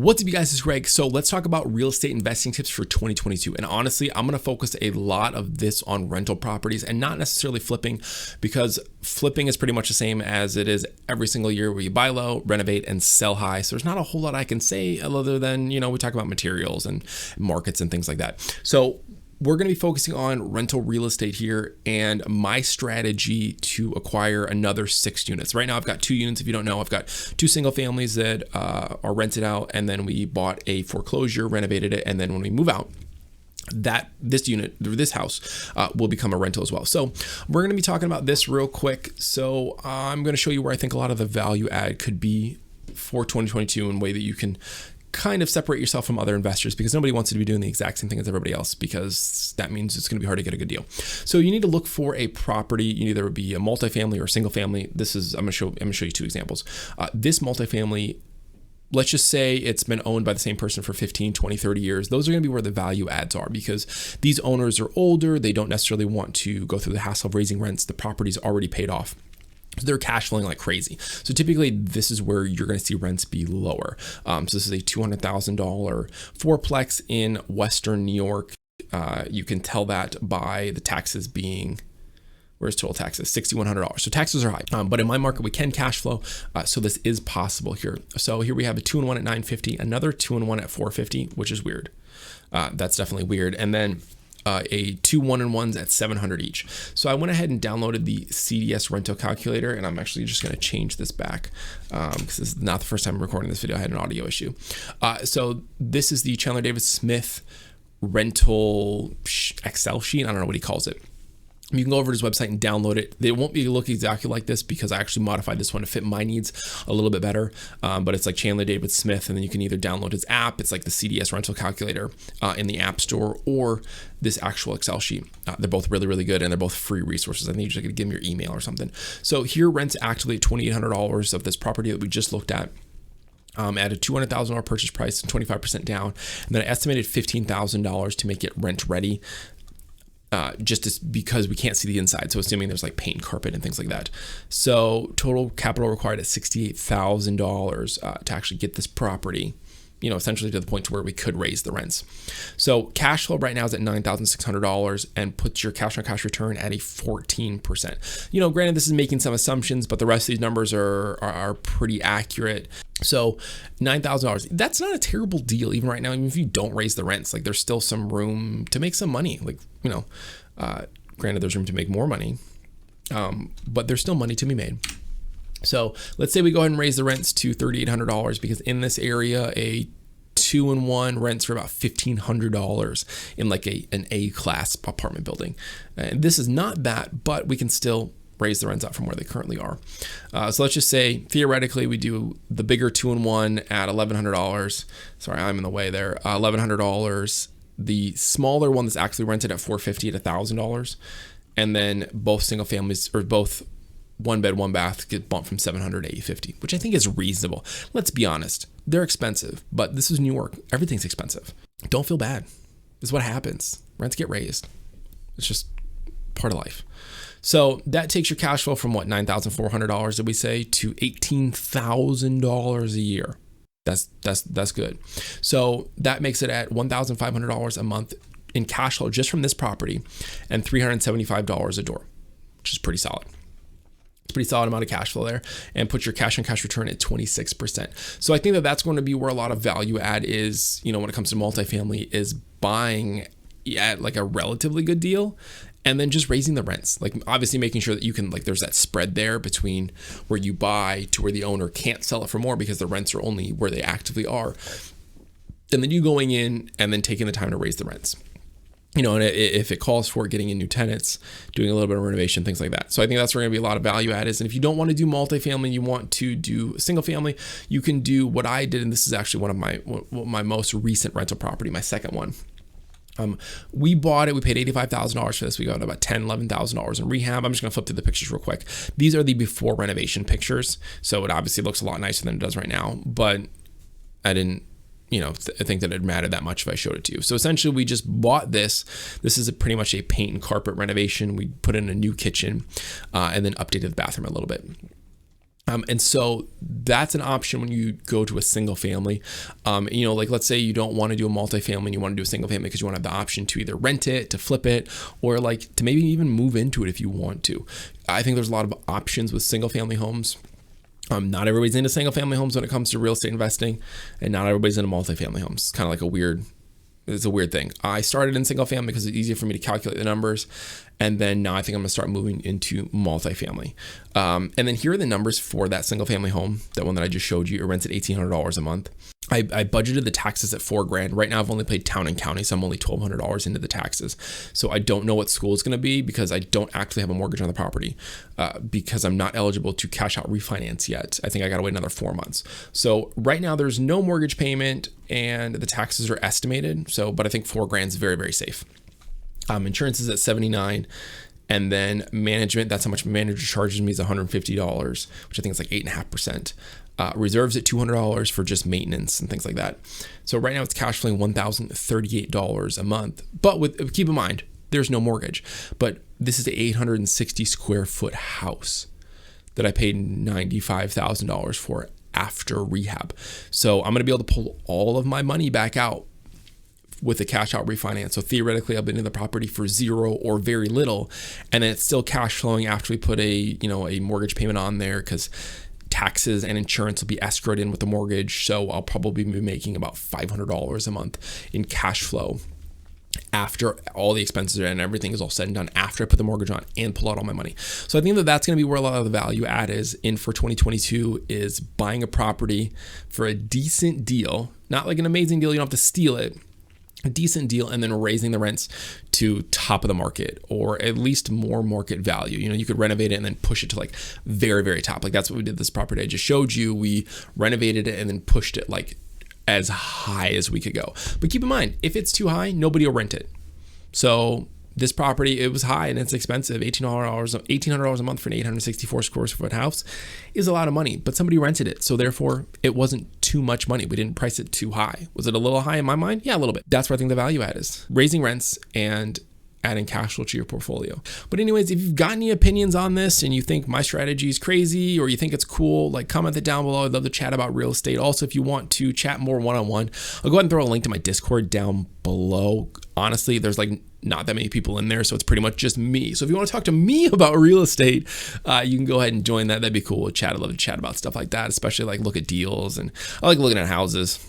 What's up, you guys? It's Greg. So let's talk about real estate investing tips for 2022. And honestly, I'm going to focus a lot of this on rental properties and not necessarily flipping, because flipping is pretty much the same as it is every single year, where you buy low, renovate, and sell high. So there's not a whole lot I can say other than, we talk about materials and markets and things like that. So we're going to be focusing on rental real estate here and my strategy to acquire another 6 units. Right now, I've got 2 units. If you don't know, I've got 2 single families that are rented out, and then we bought a foreclosure, renovated it, and then when we move out, this house will become a rental as well. So we're going to be talking about this real quick. So I'm going to show you where I think a lot of the value add could be for 2022 in a way that you can kind of separate yourself from other investors, because nobody wants to be doing the exact same thing as everybody else, because that means it's going to be hard to get a good deal. So you need to look for a property. You either be a multifamily or a single family. I'm going to show you 2 examples. This multifamily, let's just say it's been owned by the same person for 15, 20, 30 years. Those are going to be where the value adds are, because these owners are older. They don't necessarily want to go through the hassle of raising rents. The property's already paid off. So they're cash flowing like crazy. So typically this is where you're going to see rents be lower. So this is a $200,000 fourplex in Western New York. You can tell that by the taxes being, where's total taxes? $6,100. So taxes are high. But in my market, we can cash flow. So this is possible here. So here we have a 2-in-1 at $950, another 2-in-1 at $450, which is weird. That's definitely weird. And then a 2 1-in-1s at $700 each. So I went ahead and downloaded the CDS rental calculator, and I'm actually just going to change this back because this is not the first time I'm recording this video. I had an audio issue. So this is the Chandler David Smith rental Excel sheet. I don't know what he calls it. You can go over to his website and download it. They won't be look exactly like this, because I actually modified this one to fit my needs a little bit better. But it's like Chandler David Smith, and then you can either download his app. It's like the CDS rental calculator in the App Store, or this actual Excel sheet. They're both really, really good, and they're both free resources. I think you just got to give them your email or something. So here, rents actively at $2,800 of this property that we just looked at. At a $200,000 purchase price and 25% down, and then I estimated $15,000 to make it rent ready. Because we can't see the inside. So assuming there's like paint, carpet, and things like that. So total capital required at $68,000 to actually get this property, essentially to the point to where we could raise the rents. So cash flow right now is at $9,600 and puts your cash on cash return at a 14%. Granted, this is making some assumptions, but the rest of these numbers are pretty accurate. So $9,000, that's not a terrible deal even right now. Even if you don't raise the rents, like there's still some room to make some money. Granted, there's room to make more money, but there's still money to be made. So let's say we go ahead and raise the rents to $3,800, because in this area, a 2-in-1 rents for about $1,500 in like an A-class apartment building. And this is not that, but we can still raise the rents out from where they currently are. So let's just say theoretically we do the bigger 2-in-1 at $1,100. Sorry, I'm in the way there. $1,100. The smaller one that's actually rented at $450 at $1,000, and then both single families, or both 1 bed, 1 bath, get bumped from $700 to $850, which I think is reasonable. Let's be honest, they're expensive, but this is New York. Everything's expensive. Don't feel bad. This is what happens. Rents get raised. It's just part of life. So that takes your cash flow from $9,400 did we say to $18,000 a year. That's good. So that makes it at $1,500 a month in cash flow just from this property, and $375 a door, which is pretty solid. It's a pretty solid amount of cash flow there, and put your cash on cash return at 26%. So I think that's going to be where a lot of value add is, when it comes to multifamily, is buying at like a relatively good deal, and then just raising the rents, like obviously making sure that you can, like, there's that spread there between where you buy to where the owner can't sell it for more because the rents are only where they actively are. And then you going in and then taking the time to raise the rents. And if it calls for getting in new tenants, doing a little bit of renovation, things like that. So I think that's where going to be a lot of value add is. And if you don't want to do multifamily, you want to do single family, you can do what I did. And this is actually one of my most recent rental property, my second one. We bought it. We paid $85,000 for this. We got about $10,000, $11,000 in rehab. I'm just going to flip through the pictures real quick. These are the before renovation pictures. So it obviously looks a lot nicer than it does right now, but I didn't, think that it mattered that much if I showed it to you. So essentially we just bought this. This is pretty much a paint and carpet renovation. We put in a new kitchen, and then updated the bathroom a little bit. And so that's an option when you go to a single family. Like let's say you don't want to do a multifamily and you want to do a single family because you want to have the option to either rent it, to flip it, or like to maybe even move into it if you want to. I think there's a lot of options with single family homes. Not everybody's into single family homes when it comes to real estate investing, and not everybody's into multifamily homes. It's kind of like it's a weird thing. I started in single family because it's easier for me to calculate the numbers. And then now I think I'm gonna start moving into multifamily. And then here are the numbers for that single family home, that one that I just showed you. It rents at $1,800 a month. I budgeted the taxes at $4,000. Right now I've only paid town and county, so I'm only $1,200 into the taxes. So I don't know what school it's gonna be because I don't actually have a mortgage on the property because I'm not eligible to cash out refinance yet. I think I gotta wait another 4 months. So right now there's no mortgage payment and the taxes are estimated. But I think $4,000 is very, very safe. Insurance is at $79, and then management, that's how much manager charges me, is $150, which I think is like 8.5%. Reserves at $200 for just maintenance and things like that. So right now it's cash flowing $1,038 a month. But keep in mind, there's no mortgage. But this is an 860 square foot house that I paid $95,000 for after rehab. So I'm going to be able to pull all of my money back out with a cash out refinance. So theoretically, I've been in the property for zero or very little, and then it's still cash flowing after we put a mortgage payment on there, because taxes and insurance will be escrowed in with the mortgage. So I'll probably be making about $500 a month in cash flow after all the expenses and everything is all said and done, after I put the mortgage on and pull out all my money. So I think that that's going to be where a lot of the value add is in for 2022, is buying a property for a decent deal, not like an amazing deal, you don't have to steal it, a decent deal, and then raising the rents to top of the market, or at least more market value. You could renovate it and then push it to like very, very top. Like that's what we did this property I just showed you. We renovated it and then pushed it like as high as we could go. But keep in mind, if it's too high, nobody will rent it. So this property, it was high and it's expensive. $1,800 a month for an 864 square foot house is a lot of money, but somebody rented it. So therefore it wasn't too much money. We didn't price it too high. Was it a little high in my mind? Yeah, a little bit. That's where I think the value add is. Raising rents and adding cash flow to your portfolio. But anyways, if you've got any opinions on this and you think my strategy is crazy or you think it's cool, like comment it down below. I'd love to chat about real estate. Also, if you want to chat more one-on-one, I'll go ahead and throw a link to my Discord down below. Honestly, there's like not that many people in there, so it's pretty much just me. So if you want to talk to me about real estate, you can go ahead and join that. That'd be cool. We'll chat. I'd love to chat about stuff like that, especially like look at deals, and I like looking at houses.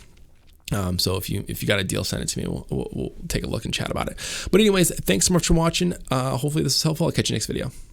So if you got a deal, send it to me. We'll take a look and chat about it. But anyways, thanks so much for watching. Hopefully this is helpful. I'll catch you next video.